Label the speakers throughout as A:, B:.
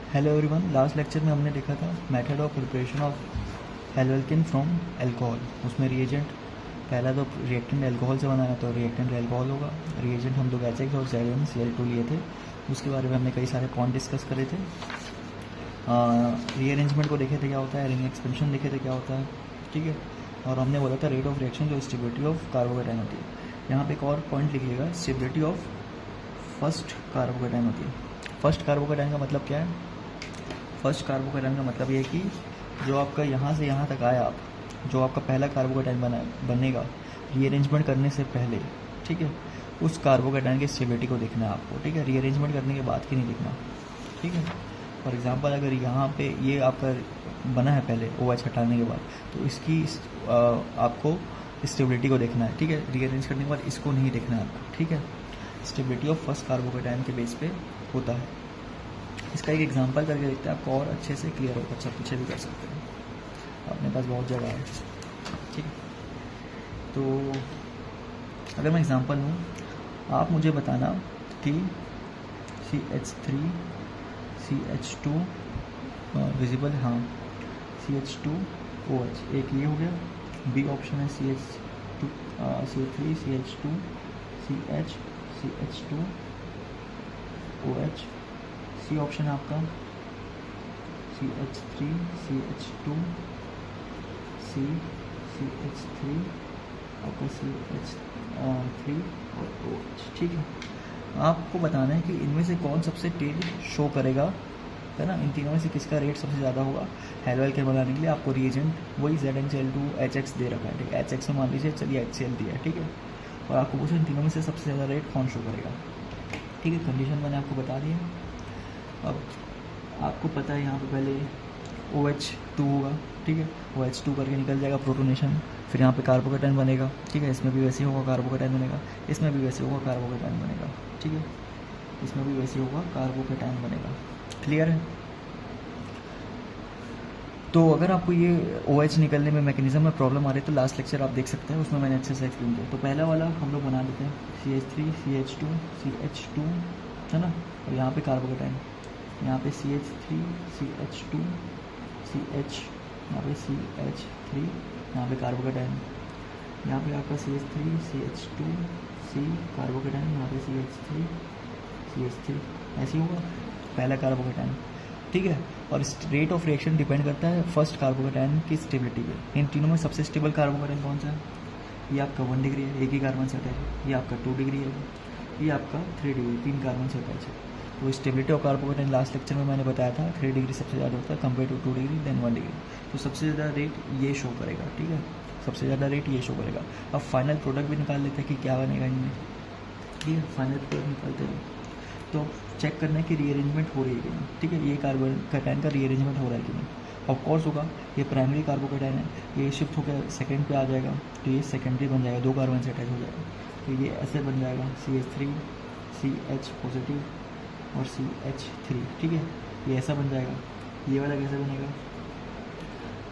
A: Hello everyone, last lecture में हमने देखा था method of preparation of haloalkane from alcohol. उसमें रिएजेंट पहला तो रिएक्टेंट अल्कोहल से बनाना, तो रिएक्टेंट अल्कोहल होगा। रिएजेंट हम लोग HX और ZnCl2 लिए थे। उसके बारे में हमने कई सारे पॉइंट डिस्कस करे थे। रीअरेंजमेंट को देखे थे क्या होता है, रिंग एक्सपेंशन देखे थे क्या होता है, ठीक है। और हमने बोला था रेट ऑफ रिएक्शन जो स्टेबिलिटी ऑफ कार्बोकेटाइन होती है। यहाँ पे एक और पॉइंट लिखिएगा, स्टेबिलिटी ऑफ फर्स्ट कार्बोकेटाइन होती है। फर्स्ट कार्बोकेटाइन का मतलब क्या है? फर्स्ट कार्बोकेटाइन का मतलब ये है कि जो आपका यहाँ से यहाँ तक आया, आप जो आपका पहला कार्बोकेटाइन बनेगा रीअरेंजमेंट करने से पहले, ठीक है, उस कार्बोकेटाइन की स्टेबिलिटी को देखना है आपको, ठीक है। रीअरेंजमेंट करने के बाद की नहीं देखना, ठीक है। फॉर एग्जांपल अगर यहाँ पे ये आपका बना है पहले OH हटाने के बाद, तो इसकी आपको स्टेबिलिटी को देखना है, ठीक है। रीअरेंज करने के बाद इसको नहीं देखना है आपको, ठीक है। स्टेबिलिटी ऑफ फर्स्ट कार्बोकेटाइन के बेस पे होता है। इसका एक एग्जांपल करके देखते हैं, आपको और अच्छे से क्लियर होगा। अच्छा, पीछे भी कर सकते हैं, अपने पास बहुत जगह है, ठीक है। तो अगर मैं एग्जांपल लूँ, आप मुझे बताना कि CH3 CH2 विजिबल, हाँ, CH2OH एक ये हो गया। बी ऑप्शन है CH2 CH3 CH2 CH2OH। C option है आपका CH3 CH2 CH3 आपका CH3 और OH, ठीक है। आपको बताना है कि इनमें से कौन सबसे तेज शो करेगा, है ना। इन तीनों में से किसका रेट सबसे ज़्यादा होगा। हेलोल्केन बनाने के लिए आपको रिएजेंट वही ZnCl2 HX दे रखा है, ठीक है। HX में मान लीजिए चलिए HCl दिया है, ठीक है। और आपको पूछो इन तीनों में से सबसे ज़्यादा रेट कौन शो करेगा, ठीक है। कंडीशन मैंने आपको बता दी है। अब आपको पता है यहाँ पे पहले OH2 होगा, ठीक है। OH2 करके निकल जाएगा प्रोटोनेशन, फिर यहाँ पे कार्बोकेटाइन बनेगा, ठीक है। इसमें भी वैसे ही होगा, कार्बोकेटाइन बनेगा। इसमें भी वैसे होगा, कार्बोकेटाइन बनेगा, ठीक है। इसमें भी वैसे होगा, कार्बोकेटाइन बनेगा। क्लियर है? तो अगर आपको ये OH निकलने में मैकेनिज्म में प्रॉब्लम आ रही है तो लास्ट लेक्चर आप देख सकते हैं, उसमें मैंने अच्छे से एक्सप्लेन किया। तो पहला वाला हम लोग बना लेते हैं, CH3 CH2 CH2, है ना। और यहाँ पे कार्बोकेटाइन, यहाँ पे CH3 CH2 CH, यहाँ पे CH3, यहाँ पे कार्बोकेटाइन, यहाँ पे आपका CH3 CH2 C कार्बोकेटाइन, यहाँ पे CH3 CH3, ऐसे ही होगा पहला कार्बोकेटाइन, ठीक है। और रेट ऑफ रिएक्शन डिपेंड करता है फर्स्ट कार्बोकेटाइन की स्टेबिलिटी पे। इन तीनों में सबसे स्टेबल कार्बोकेटाइन कौन सा है? ये आपका 1 डिग्री है, एक ही कार्बन से अटैच है। ये आपका 2 डिग्री है, ये आपका 3 डिग्री, 3 कार्बन से अटैच है। तो stability of carbocation last lecture में मैंने बताया था 3 डिग्री सबसे ज़्यादा होता है compare to 2 degree than 1 degree. तो सबसे ज़्यादा रेट ये शो करेगा, ठीक है। सबसे ज़्यादा रेट ये शो करेगा। अब फाइनल प्रोडक्ट भी निकाल लेते हैं कि क्या बनेगा इनमें, ठीक है। फाइनल प्रोडक्ट निकालते हैं तो चेक करना है कि रीअरेंजमेंट हो रही है कि नहीं, ठीक है। ये कार्बोकेटाइन का रीअरेंजमेंट हो रहा है कि नहीं। ऑफ कोर्स होगा, ये प्राइमरी कार्बोकेटाइन है, ये शिफ्ट होकर सेकेंड पे आ जाएगा, तो ये सेकेंडरी बन जाएगा, 2 कार्बन से अटैच हो जाएगा। तो ये ऐसे बन जाएगा CH3 CH पॉजिटिव और CH3, ठीक है। ये ऐसा बन जाएगा। ये वाला कैसे बनेगा?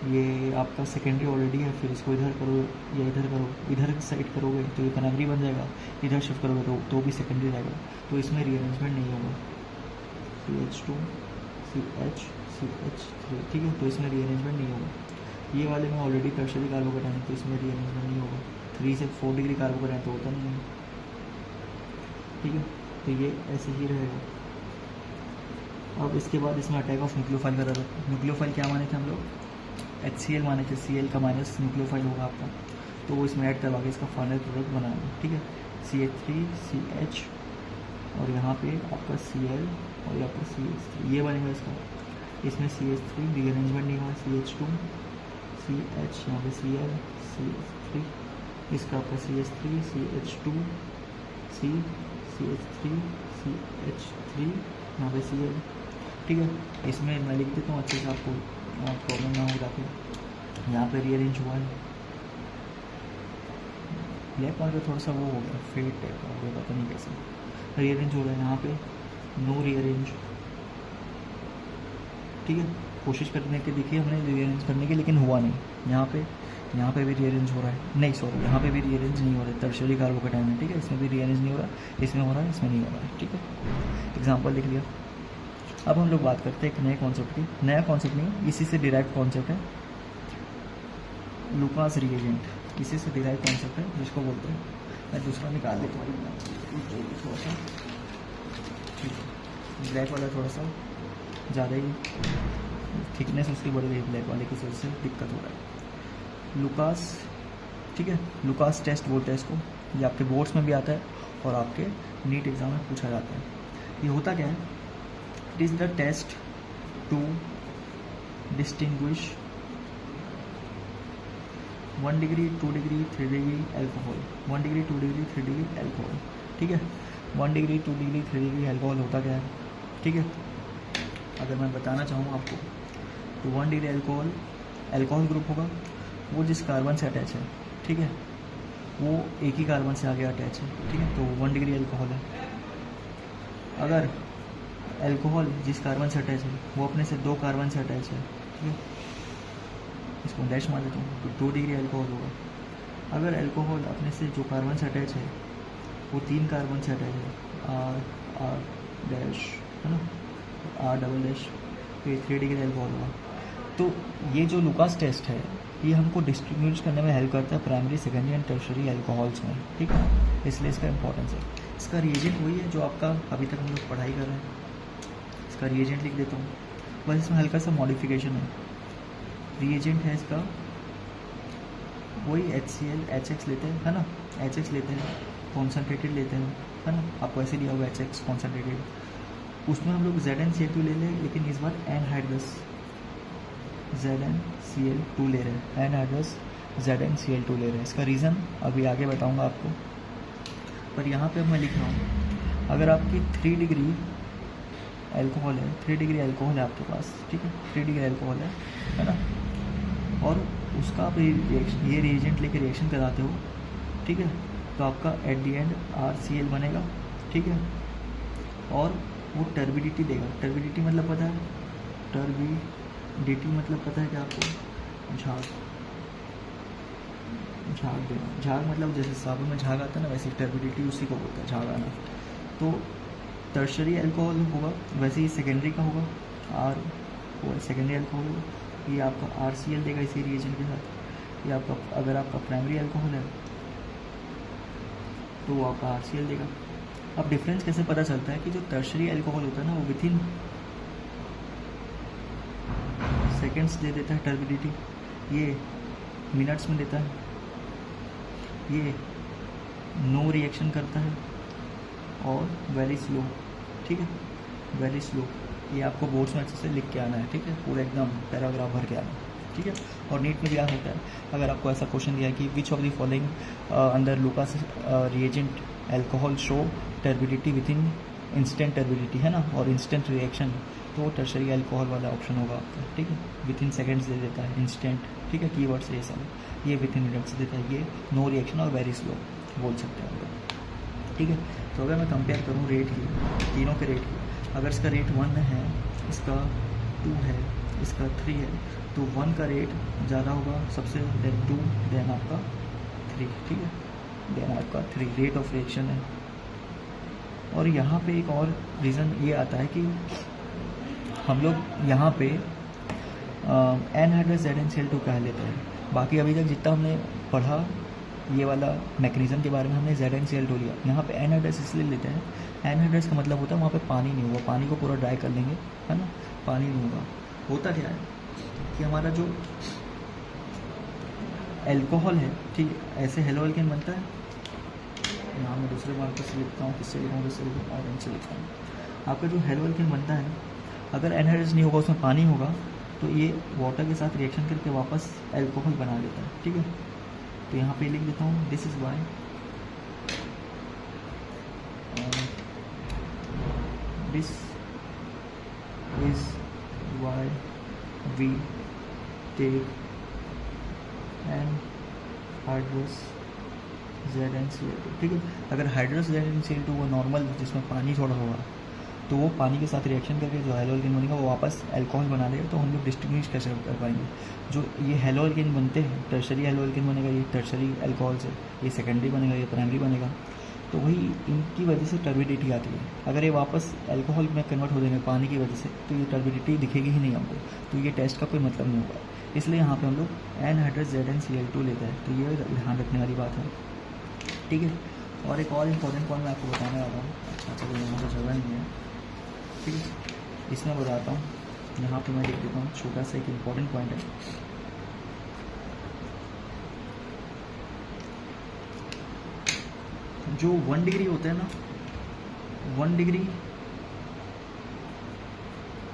A: ये आपका सेकेंडरी ऑलरेडी है, फिर इसको इधर करो या इधर करो, इधर साइड करोगे तो ये प्राइमरी बन जाएगा, इधर शिफ्ट करोगे तो भी सेकेंडरी रहेगा। तो इसमें रीअरेंजमेंट नहीं होगा। CH2 CH CH3, ठीक है। तो इसमें रीअरेंजमेंट नहीं होगा। ये वाले में ऑलरेडी टर्शियरी कार्बोकेटाइन है, तो इसमें रीअरेंजमेंट नहीं होगा। 3 से 4 डिग्री कार्बोकेटाइन तो होता नहीं है, ठीक है। तो ये ऐसे ही रहेगा। अब इसके बाद इसमें अटैक ऑफ न्यूक्लियोफाइल करा था। न्यूक्लियोफाइल क्या माने थे हम लोग? HCl माने थे, Cl का माइनस न्यूक्लियोफाइल होगा आपका, तो वो इसमें ऐड करवा के इसका फाइनल प्रोडक्ट बनाएंगे, ठीक है। CH3 CH और यहाँ पे आपका Cl और यहाँ पर CH3, ये बनेगा इसका। इसमें CH3 रीअरेंजमेंट नहीं हुआ, CH2 CH, यहाँ पे Cl CH3, इसका आपका CH3 CH2 C CH3 CH3, यहाँ पे Cl, ठीक है। इसमें मैं लिख देता हूँ अच्छे से, आपको प्रॉब्लम ना हो जाती। यहाँ पे रीअरेंज हुआ है, ब्लैक मार्कर थोड़ा सा वो हो गया, फेड टाइप का हो गया, पता नहीं कैसे रीअरेंज हो रहा है। यहाँ पे नो रीअरेंज, ठीक है। कोशिश करने के देखिए हमने रीअरेंज करने की, लेकिन हुआ नहीं। यहाँ पे भी रीअरेंज हो रहा है, नहीं सॉरी, यहाँ पे भी रीअरेंज नहीं हो रहा है। टर्शियरी कार्बोकेटाइन है, ठीक है। इसमें भी रीअरेंज नहीं हो रहा, इसमें हो रहा है, इसमें नहीं हो रहा है, ठीक है। एग्जाम्पल लिख लिया, अब हम लोग बात करते हैं एक नए कॉन्सेप्ट की। नया कॉन्सेप्ट नहीं, इसी से डिराइव कॉन्सेप्ट है, लुकास रिएजेंट। इसी से डिराइव कॉन्सेप्ट है जिसको बोलते हैं, मैं दूसरा निकाल लेता हूँ थोड़ा सा, ठीक है। ब्लैक वाला थोड़ा सा ज़्यादा ही थिकनेस उसकी बढ़ गई, ब्लैक वाले की वजह से दिक्कत हो रहा है। लुकास, ठीक है, लुकास टेस्ट बोलते हैं इसको। ये आपके बोर्ड्स में भी आता है और आपके नीट एग्ज़ाम में पूछा जाता है। ये होता क्या है? It is the test to distinguish 1 degree 2 degree 3 degree alcohol. 1 degree 2 degree 3 degree alcohol, ठीक है। 1 डिग्री 2 डिग्री 3 डिग्री एल्कोहल होता क्या है, ठीक है। अगर मैं बताना चाहूँ आपको तो 1 डिग्री एल्कोहल ग्रुप होगा, वो जिस कार्बन से अटैच है, ठीक है, वो एक ही कार्बन से आगे अटैच है, ठीक है, तो 1 डिग्री एल्कोहल है। अगर एल्कोहल जिस कार्बन से अटैच है वो अपने से 2 कार्बन से अटैच है, ठीक है, इसको डैश मार देता हूँ, तो 2 डिग्री एल्कोहल होगा। अगर एल्कोहल अपने से जो कार्बन से अटैच है वो 3 कार्बन से अटैच है, आर डैश, है ना, आर डबल डैश, तो ये 3 डिग्री एल्कोहल होगा। तो ये जो लुकास टेस्ट है ये हमको डिस्ट्रीब्यूट करने में हेल्प करता है primary, secondary and tertiary alcohols में, ठीक है, इसलिए इसका इंपॉर्टेंस है। इसका रिएजेंट वही है जो आपका अभी तक हम लोग पढ़ाई कर रहे हैं। इसका रिएजेंट लिख देता हूँ, बस इसमें हल्का सा मॉडिफिकेशन है। रिएजेंट है इसका वही HCl HX लेते हैं, है ना, HX लेते हैं, कॉन्सनट्रेटेड लेते हैं, है ना, आपको ऐसे दिया होगा HX कॉन्सनट्रेटेड, उसमें हम लोग ZnCl2 ले लें, लेकिन इस बार एनहाइड्रस ZnCl2 ले रहे हैं, एनहाइड्रस ZnCl2 ले रहे हैं। इसका रीज़न अभी आगे बताऊंगा आपको, पर यहाँ पे मैं लिख रहा हूँ, अगर आपकी 3 डिग्री एल्कोहल है, 3 डिग्री एल्कोहल है आपके पास, ठीक है, 3 डिग्री एल्कोहल है ना, और उसका आप ये रिएजेंट लेके रिएक्शन कराते हो, ठीक है, तो आपका एट दी एंड RCl बनेगा, ठीक है, और वो टर्बिडिटी देगा। टर्बिडिटी मतलब पता है, टर्बिडिटी मतलब पता है क्या आपको? झाग देना। झाग मतलब जैसे साबुन में झाग आता है ना, वैसे टर्बिडिटी उसी को बोलता है, झाग आना। तो टर्शरी एल्कोहल होगा, वैसे ही सेकेंडरी का होगा, आर वो सेकेंडरी एल्कोहल, ये आपका RCl देगा इसी रिएजेंट के साथ। ये आपका, अगर आपका प्राइमरी एल्कोहल है तो वो आपका RCl देगा। अब डिफरेंस कैसे पता चलता है कि जो टर्शरी एल्कोहल होता है ना वो विथिन सेकेंड्स दे देता है टर्बिडिटी, ये मिनट्स में देता है, ये नो रिएक्शन करता है और वेरी स्लो, ठीक है, वेरी स्लो। ये आपको बोर्ड्स में अच्छे से लिख के आना है, ठीक है, पूरा एकदम पैराग्राफ भर के आना है, ठीक है। और नीट में क्या होता है, अगर आपको ऐसा क्वेश्चन दिया है कि which of the following under Lucas reagent alcohol show turbidity with in instant turbidity, है ना, और इंस्टेंट रिएक्शन, तो वो टर्शरी एल्कोहल वाला ऑप्शन होगा आपका, ठीक है। विद इन सेकेंड्स दे देता है, इंस्टेंट, ठीक है, कीवर्ड्स ये सब, ये विद इन मिनट्स देता है, ये नो रिएक्शन और वेरी स्लो बोल सकते हैं हम लोग, ठीक है। तो अगर मैं कंपेयर करूँ रेट की, तीनों के रेट की, अगर इसका रेट 1 है, इसका 2 है, इसका 3 है, तो 1 का रेट ज़्यादा होगा सबसे, देन 2, देन आपका 3, ठीक है, देन आपका 3 रेट ऑफ रिएक्शन है। और यहाँ पे एक और रीज़न ये आता है कि हम लोग यहाँ पे एनहाइड्रस ZnCl2 कह लेते हैं। बाकी अभी तक जितना हमने पढ़ा ये वाला मैकेनिज्म के बारे में, हमने ZnCl2 लिया। यहाँ पे एनहाइड्रस इसलिए लेते हैं, एनहाइड्रस का मतलब होता है वहाँ पे पानी नहीं होगा, पानी को पूरा ड्राई कर लेंगे, है ना, पानी नहीं होगा। होता क्या है कि हमारा जो एल्कोहल है, ठीक है, ऐसे हेलो एल्केन बनता है, यहाँ मैं दूसरे मार्कर से लिखता हूँ, किससे लिखूँ, ऑरेंज से लिखता हूँ। आपका जो हेलो एल्केन बनता है, अगर एनहाइड्रस नहीं होगा, उसमें पानी होगा, तो ये वाटर के साथ रिएक्शन करके वापस एल्कोहल बना देता है, ठीक है। तो यहाँ पे लिख देता हूँ, this is why this is why we take anhydrous ZnCl2, ठीक है। अगर हाइड्रस ZnCl2 वो नॉर्मल जिसमें पानी थोड़ा होगा, तो वो पानी के साथ रिएक्शन करके जो हेलो एल्केन बनेगा वो वापस अल्कोहल बना देगा। तो हम लोग डिस्टिंग्विश कैसे कर पाएंगे? जो ये हेलो एल्केन बनते हैं, टर्शरी हेलो एल्केन बनेगा ये टर्शरी अल्कोहल से, ये सेकेंडरी बनेगा, ये प्राइमरी बनेगा। तो वही इनकी वजह से टर्बिडिटी आती है। अगर ये वापस अल्कोहल में कन्वर्ट हो जाएंगे पानी की वजह से, तो ये टर्बिडिटी दिखेगी ही नहीं हमको, तो ये टेस्ट का कोई मतलब नहीं होगा। इसलिए यहाँ पे हम लोग एनहाइड्रस ZnCl2 लेते हैं, तो ये ध्यान रखने वाली बात है, ठीक है। और एक और इम्पोर्टेंट पॉइंट मैं आपको बताने वाला हूँ। अच्छा चलो, यहाँ पर जगह नहीं है, ठीक है, इसमें बताता हूँ। यहाँ पे मैं लिख देता हूँ, छोटा सा एक इम्पोर्टेंट पॉइंट है। जो 1 डिग्री होते हैं ना, 1 डिग्री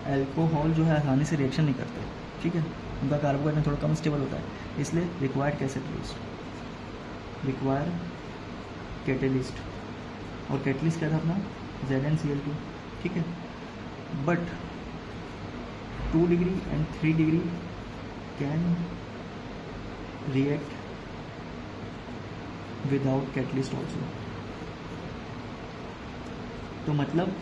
A: अल्कोहल जो है आसानी से रिएक्शन नहीं करते, ठीक है, उनका कार्बोहाइड्रेट थोड़ा कम स्टेबल होता है, इसलिए रिक्वायर्ड कैटेलिस्ट, और कैटलिस्ट क्या था अपना ZnCl2, ठीक है। But 2 degree and 3 degree can react without catalyst also. तो मतलब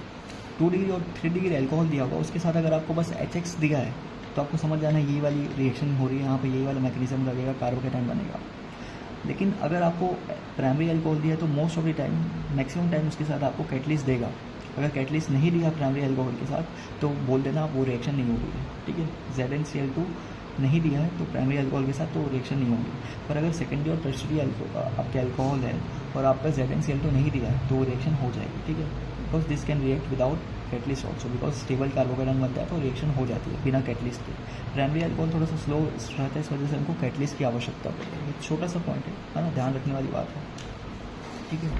A: 2 डिग्री और 3 डिग्री अल्कोहल दिया होगा, उसके साथ अगर आपको बस HX दिया है तो आपको समझ जाना ये वाली रिएक्शन हो रही है, यहाँ पे यही वाला मैकेनिज्म लगेगा, कार्बोकेटाइन बनेगा। लेकिन अगर आपको प्राइमरी अल्कोहल दिया है तो most of the time, maximum time उसके साथ आपको कैटलिस्ट देगा। अगर कैटलिस्ट नहीं दिया प्राइमरी अल्कोहल के साथ तो बोल देना वो रिएक्शन नहीं होगी, ठीक है। ZnCl2 नहीं दिया है तो प्राइमरी अल्कोहल के साथ तो रिएक्शन नहीं होगी। पर अगर सेकेंडरी और टर्शरी आपके अल्कोहल है और आपका ZnCl2 नहीं दिया है तो वो रिएक्शन हो जाएगी, ठीक है। Because this can react without catalyst also, because stable carbocation बनता है तो रिएक्शन हो जाती है बिना कैटलिस्ट के। प्राइमरी अल्कोहल थोड़ा सा स्लो रहता है, इस वजह से हमको कैटलिस्ट की आवश्यकता पड़ती है। एक छोटा सा पॉइंट है ना, ध्यान रखने वाली बात है, ठीक है।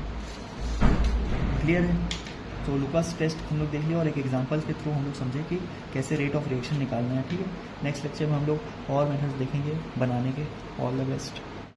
A: क्लियर है? तो लुकास टेस्ट हम लोग देख लिया और एक एग्जांपल्स के थ्रू हम लोग समझे कि कैसे रेट ऑफ रिएक्शन निकालना है, ठीक है। नेक्स्ट लेक्चर में हम लोग और मेथड्स देखेंगे बनाने के। All the best.